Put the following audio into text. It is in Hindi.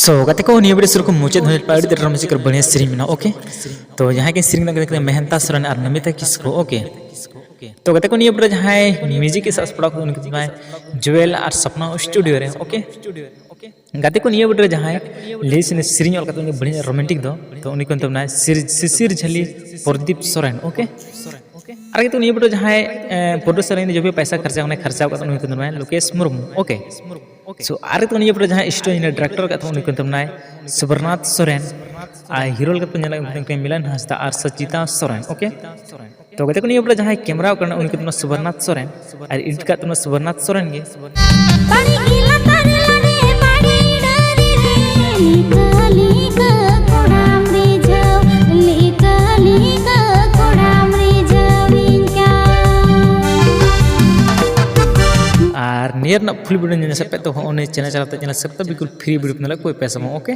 सो गाते को निये वीडियो शुरू को मुझे धोने पाड़ी तेरे रमसी कर बढ़िया सीरीज में ना ओके। तो यहाँ के सीरीज में मेहनता सरन और नमिता किसको ओके। तो गाते को निये वीडियो जहाँ म्यूजिक के साथ पड़ा को उनके जहाँ ज्वेल और सपना स्टूडियो रे ओके। गाते को निये वीडियो जहाँ लेस ने सीरीज और उनके बढ़िया रोमांटिक दो तो उन्हीं को ना शिशिर झली प्रदीप सोरेन ओके। अरे तो निये वीडियो जहाँ प्रोड्यूसर ने जो भी पैसा खर्चा उन्हें खर्चा करता उन्हीं को ना लोकेश मुर्मू ओके। सो आरे तो निये वीडियो जहाँ स्टोरी ने डायरेक्टर का उन्हीं को ना सुबरनाथ सोरेन हीरो का तो मिलन हंसदा और सचिता सोरेन ओके। तो कहते को निये वीडियो जहाँ कैमरा करना उन्हीं को सुबरनाथ सोरेन और एडिट का सुबरनाथ सोरेन गे। और नियर ना फुल वीडियो ने सकते तो उन्हें चैनल चलाते चैनल सकते बिल्कुल फ्री वीडियो में कोई पैसा ओके।